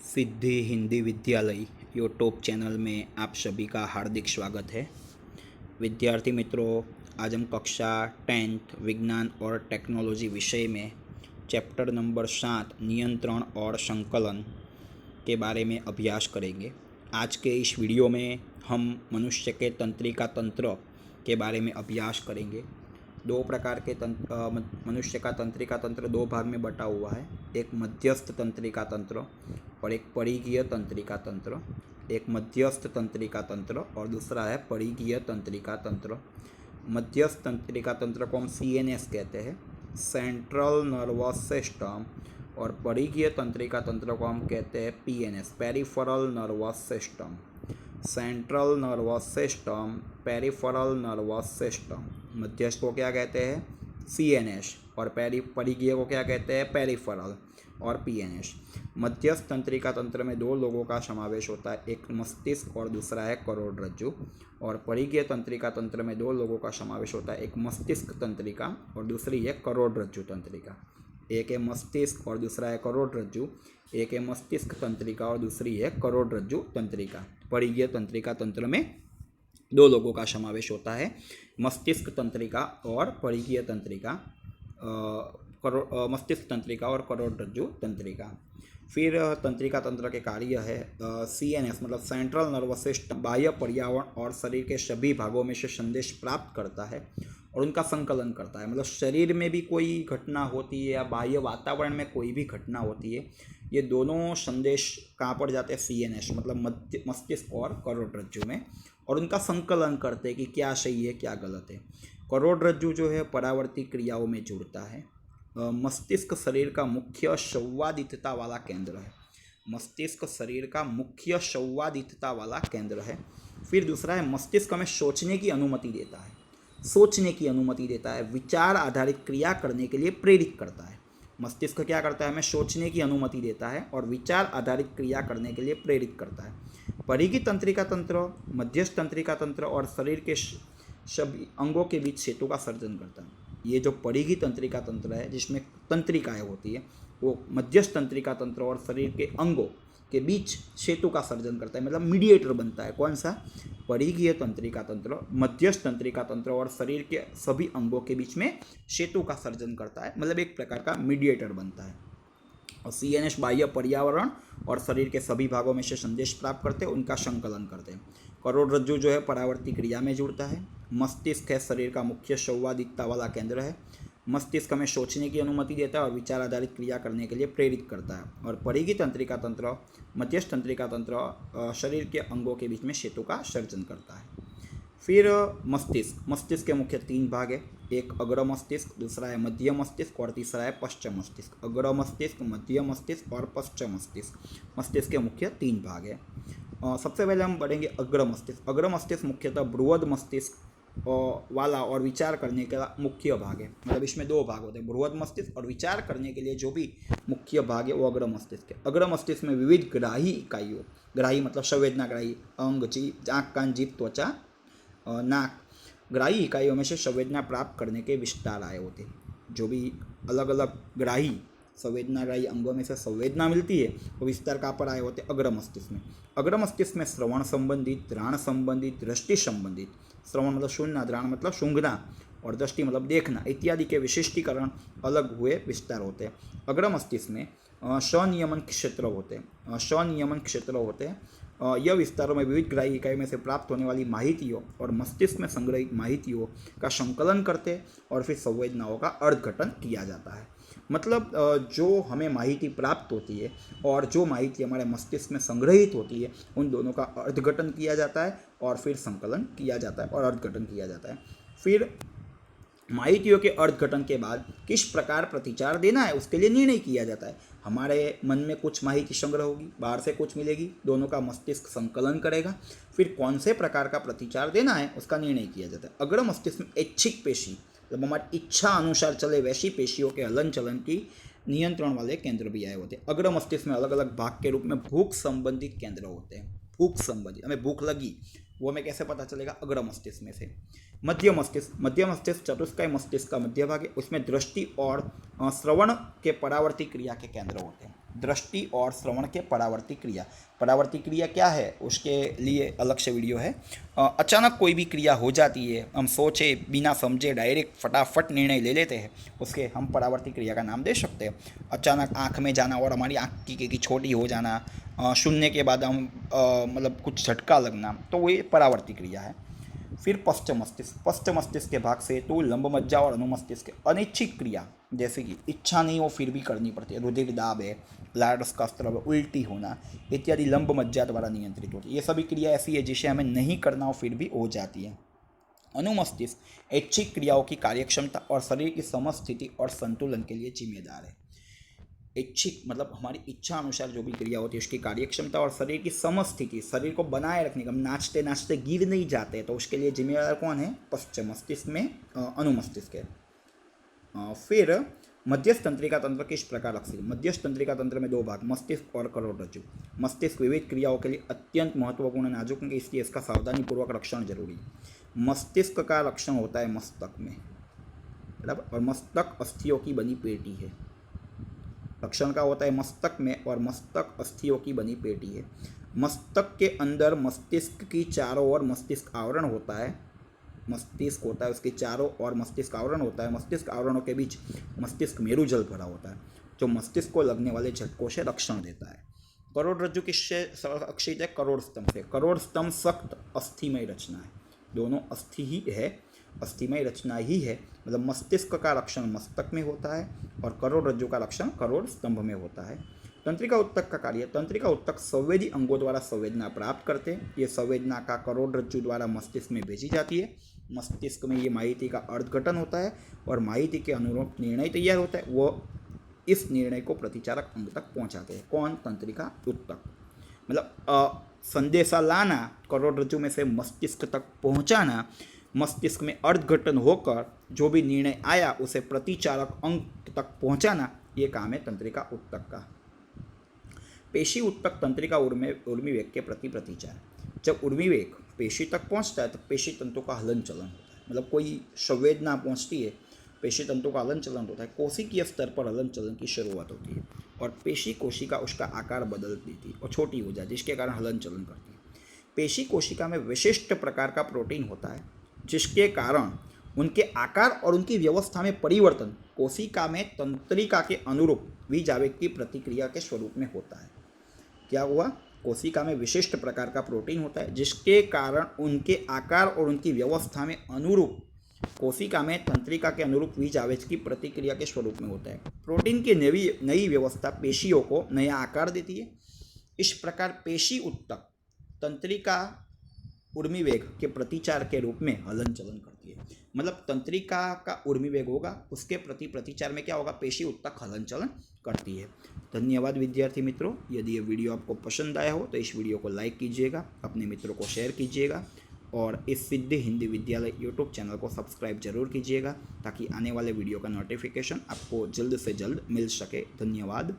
सिद्धि हिंदी विद्यालय YouTube channel में आप सभी का हार्दिक स्वागत है। विद्यार्थी मित्रों, आज हम कक्षा 10th विज्ञान और टेक्नोलॉजी विषय में चैप्टर नंबर 7 नियंत्रण और संकलन के बारे में अभ्यास करेंगे। आज के इस वीडियो में हम मनुष्य के तंत्रिका तंत्र के बारे में अभ्यास करेंगे। दो प्रकार के मनुष्य का तंत्रिका तंत्र दो भाग में बटा हुआ है, एक मध्यस्थ तंत्रिका तंत्र और एक परिघीय तंत्रिका तंत्र। एक मध्यस्थ तंत्रिका तंत्र और दूसरा है परिघीय तंत्रिका तंत्र। मध्यस्थ तंत्रिका तंत्र को हम CNS कहते हैं, सेंट्रल नर्वस सिस्टम, और परिघीय तंत्रिका तंत्र को हम कहते हैं PNS, peripheral nervous system. Central nervous system, peripheral nervous system. मध्यस्थ को क्या कहते हैं? CNS, और परिघीय को क्या कहते हैं? पेरिफेरल और PNS। मध्यस्थ तंत्रिका तंत्र में दो लोगों का समावेश होता है, एक मस्तिष्क और दूसरा है करोड़रज्जु। और परिघीय तंत्रिका तंत्र में दो लोगों का समावेश होता है, एक मस्तिष्क तंत्रिका और दूसरी है करोड़रज्जु तंत्रिका। एक है मस्तिष्क और दूसरा है करोड़रज्जु, एक है मस्तिष्क तंत्रिका और दूसरी है करोड़रज्जु तंत्रिका। परिघीय तंत्रिका तंत्र में दो लोगों का समावेश होता है, मस्तिष्क तंत्रिका और परिघीय तंत्रिका, मस्तिष्क तंत्रिका और करोड़रज्जु तंत्रिका। फिर तंत्रिका तंत्र के कार्य है CNS मतलब सेंट्रल नर्वस सिस्टम बाह्य पर्यावरण और शरीर के सभी भागों में से संदेश प्राप्त करता है और उनका संकलन करता है। मतलब शरीर में भी कोई घटना होती है या बाह्य वातावरण में कोई भी घटना होती है, ये दोनों संदेश कहाँ पर जाते हैं? CNS मतलब मस्तिष्क और करोड़रज्जु में, और उनका संकलन करते हैं कि क्या सही है क्या गलत है। करोड़रज्जु जो है परावर्ती क्रियाओं में जुड़ता है। मस्तिष्क शरीर का मुख्य संवादितता वाला केंद्र है। मस्तिष्क शरीर का मुख्य संवादितता वाला केंद्र है। फिर दूसरा है मस्तिष्क हमें सोचने की अनुमति देता है, सोचने की अनुमति देता है, विचार आधारित क्रिया करने के लिए प्रेरित करता है। मस्तिष्क क्या करता है? हमें सोचने की अनुमति देता है और विचार आधारित क्रिया करने के लिए प्रेरित करता है। परिघीय तंत्रिका तंत्र, मध्यस्थ तंत्रिका तंत्र और शरीर के सभी अंगों के बीच सेतु का सर्जन करता है। ये जो परिघीय तंत्रिका तंत्र है जिसमें तंत्रिकाएं होती है, वो मध्यस्थ तंत्रिका तंत्र और शरीर के अंगों के बीच सेतु का सर्जन करता है, मतलब मीडिएटर बनता है। कौन सा? परिघीय तंत्रिका तंत्र मध्यस्थ तंत्रिका तंत्र और शरीर के सभी अंगों के बीच में सेतु का सर्जन करता है, मतलब एक प्रकार का मीडिएटर बनता है। और CNS बाह्य पर्यावरण और शरीर के सभी भागों में से संदेश प्राप्त करते हैं, उनका संकलन करते हैं। करोड़रज्जु जो है परावर्ती क्रिया में जुड़ता है। मस्तिष्क है शरीर का मुख्य संवादितता वाला केंद्र है। मस्तिष्क हमें सोचने की अनुमति देता है और विचार आधारित क्रिया करने के लिए प्रेरित करता है। और परिघीय तंत्रिका तंत्र, मध्यस्थ तंत्रिका तंत्र शरीर के अंगों के बीच में सेतु का सर्जन करता है। फिर मस्तिष्क, मस्तिष्क के मुख्य 3 भाग है, एक अग्र मस्तिष्क, दूसरा है मध्य मस्तिष्क और तीसरा है पश्चिम मस्तिष्क। अग्र मस्तिष्क, मध्य मस्तिष्क और पश्चिम मस्तिष्क मस्तिष्क के मुख्य 3 भाग है। सबसे पहले हम पढ़ेंगे अग्र मस्तिष्क। अग्र मस्तिष्क मुख्यतः बृहद मस्तिष्क वाला और विचार करने का मुख्य भाग है। मतलब इसमें 2 भाग होते हैं, बृहद मस्तिष्क और विचार करने के लिए जो भी मुख्य भाग है वो अग्र मस्तिष्क है। अग्र मस्तिष्क में विविध ग्राही इकाइयों, ग्राही मतलब संवेदना ग्राही, अंग, जीभ, आँख, कान, जीभ, त्वचा, नाक, ग्राही इकाइयों में से संवेदना प्राप्त करने के विस्तार आए होते हैं। जो भी अलग अलग ग्राही संवेदनाग्राही अंगों में से संवेदना मिलती है वो विस्तार कहाँ पर आए होते हैं? अग्र मस्तिष्क में। अग्र मस्तिष्क में श्रवण संबंधित, घ्राण संबंधित, दृष्टि संबंधित, श्रवण मतलब सुनना, घ्राण मतलब सूंघना और दृष्टि मतलब देखना इत्यादि के विशिष्टीकरण अलग हुए विस्तार होते हैं। अग्र मस्तिष्क में स्वनियमन क्षेत्र होते हैं, स्वनियमन क्षेत्र होते हैं। यह विस्तारों में विविध ग्राही इकाई में से प्राप्त होने वाली माहितियों और मस्तिष्क में संग्रहित माहितियों का संकलन करते और फिर संवेदनाओं का अर्धघटन किया जाता है। मतलब जो हमें माहिती प्राप्त होती है और जो माहिती हमारे मस्तिष्क में संग्रहित होती है, उन दोनों का अर्धघटन किया जाता है और फिर संकलन किया जाता है और अर्धघटन किया जाता है। फिर माहितियों के अर्धघटन के बाद किस प्रकार प्रतिचार देना है उसके लिए निर्णय किया जाता है। हमारे मन में कुछ माहिती संग्रह होगी, बाहर से कुछ मिलेगी, दोनों का मस्तिष्क संकलन करेगा, फिर कौन से प्रकार का प्रतिचार देना है उसका निर्णय किया जाता है। अग्र मस्तिष्क में ऐच्छिक पेशी, जब हमारी इच्छा अनुसार चले वैसी पेशियों के हलन चलन की नियंत्रण वाले केंद्र भी आए होते हैं। अग्र मस्तिष्क में अलग अलग भाग के रूप में भूख संबंधित केंद्र होते हैं। भूख संबंधित, हमें भूख लगी वो हमें कैसे पता चलेगा? अग्र मस्तिष्क में से। मध्य मस्तिष्क, मध्य मस्तिष्क चतुष्काय मस्तिष्क का मध्य भाग है, उसमें दृष्टि और श्रवण के परावर्ती क्रिया के केंद्र होते हैं। दृष्टि और श्रवण के परावर्ती क्रिया। परावर्ती क्रिया क्या है उसके लिए अलग से वीडियो है। अचानक कोई भी क्रिया हो जाती है, हम सोचे बिना समझे डायरेक्ट फटाफट निर्णय ले लेते हैं, उसके हम परावर्ती क्रिया का नाम दे सकते हैं। अचानक आँख में जाना और हमारी आँख की छोटी हो जाना, सुनने के बाद हम मतलब कुछ झटका लगना, तो वो ये परावर्ती क्रिया है। फिर पश्च मस्तिष्क। पश्च मस्तिष्क के भाग से तो लंब मज्जा और अनुमस्तिष्क अनिच्छिक क्रिया, जैसे कि इच्छा नहीं हो फिर भी करनी पड़ती है, रुधिर दाब है, लारस का स्त्राव, उल्टी होना इत्यादि लंब मज्जा द्वारा नियंत्रित होती है। ये सभी क्रिया ऐसी है जिसे हमें नहीं करना हो फिर भी हो जाती है। अनुमस्तिष्क ऐच्छिक क्रियाओं की कार्यक्षमता और शरीर की समस्थिति और संतुलन के लिए जिम्मेदार है। इच्छिक मतलब हमारी इच्छा अनुसार जो भी क्रिया होती है उसकी कार्यक्षमता और शरीर की समस्थिति, शरीर को बनाए रखने का, हम नाचते नाचते गिर नहीं जाते, तो उसके लिए जिम्मेदार कौन है? पश्च मस्तिष्क में अनुमस्तिष्क है। फिर मध्यस्थ तंत्रिका तंत्र किस प्रकार लक्षित? मध्यस्थ तंत्रिका तंत्र में दो भाग, मस्तिष्क और करोड़रज्जु। मस्तिष्क विविध क्रियाओं के लिए अत्यंत महत्वपूर्ण नाजुक है, इसलिए इसका सावधानीपूर्वक रक्षण जरूरी है। मस्तिष्क का रक्षण होता है मस्तक में, बराबर, और मस्तक अस्थियों की बनी पेटी है। रक्षण का होता है मस्तक में, और मस्तक अस्थियों की बनी पेटी है। मस्तक के अंदर मस्तिष्क की चारों ओर मस्तिष्क आवरण होता है, मस्तिष्क होता है उसके चारों ओर मस्तिष्क आवरण होता है। मस्तिष्क आवरणों के बीच मस्तिष्क मेरुजल भरा होता है, जो मस्तिष्क को लगने वाले झटकों से रक्षण देता है। करोड़रज्जु किससे रक्षित है? करोड़ स्तंभ से। करोड़ स्तंभ सख्त अस्थिमय रचना है, दोनों अस्थि ही है, अस्थिमय रचना ही है, मतलब मस्तिष्क का रक्षण मस्तक में होता है और करोड़रज्जु का रक्षण करोड़ स्तंभ में होता है। तंत्रिका उत्तक का कार्य। तंत्रिका उत्तक संवेदी अंगों द्वारा संवेदना प्राप्त करते हैं। ये संवेदना का करोड़रज्जु द्वारा मस्तिष्क में भेजी जाती है। मस्तिष्क में ये माहिती का अर्धघटन होता है और माहिती के अनुरूप निर्णय तैयार होता है, वो इस निर्णय को प्रतिचारक अंग तक पहुंचाते हैं। कौन? तंत्रिका उत्तक। मतलब संदेशा लाना, करोड़रज्जु में से मस्तिष्क तक पहुंचाना, मस्तिष्क में अर्धघटन होकर जो भी निर्णय आया उसे प्रतिचारक अंग तक पहुंचाना, ये काम है तंत्रिका उत्तक का। पेशी उत्तक तंत्रिका उर्मी वेग के प्रति प्रतिचार। जब उर्मी वेग पेशी तक पहुंचता है तो पेशी तंतु का हलन चलन होता है, मतलब कोई संवेदना पहुंचती है, पेशी तंतु का हलन चलन होता है। कोशिकीय स्तर पर हलन चलन की शुरुआत होती है और पेशी कोशिका उसका आकार बदल देती है और छोटी हो जाती है, जिसके कारण हलन चलन करती है। पेशी कोशिका में विशिष्ट प्रकार का प्रोटीन होता है, जिसके कारण उनके आकार और उनकी व्यवस्था में परिवर्तन कोशिका में तंत्रिका के अनुरूप विजावेग की प्रतिक्रिया के स्वरूप में होता है। क्या हुआ? कोशिका में विशिष्ट प्रकार का प्रोटीन होता है, जिसके कारण उनके आकार और उनकी व्यवस्था में अनुरूप कोशिका में तंत्रिका के अनुरूप विजावेग की प्रतिक्रिया के स्वरूप में होता है। प्रोटीन की नई व्यवस्था पेशियों को नया आकार देती है। इस प्रकार पेशी उत्तक तंत्रिका उर्मी वेग के प्रतिचार के रूप में हलन चलन करती है। मतलब तंत्रिका का उर्मी वेग होगा, उसके प्रति प्रतिचार में क्या होगा? पेशी उत्तक हलन चलन करती है। धन्यवाद विद्यार्थी मित्रों। यदि ये वीडियो आपको पसंद आया हो तो इस वीडियो को लाइक कीजिएगा, अपने मित्रों को शेयर कीजिएगा और इस सिद्धि हिंदी विद्यालय यूट्यूब चैनल को सब्सक्राइब जरूर कीजिएगा, ताकि आने वाले वीडियो का नोटिफिकेशन आपको जल्द से जल्द मिल सके। धन्यवाद।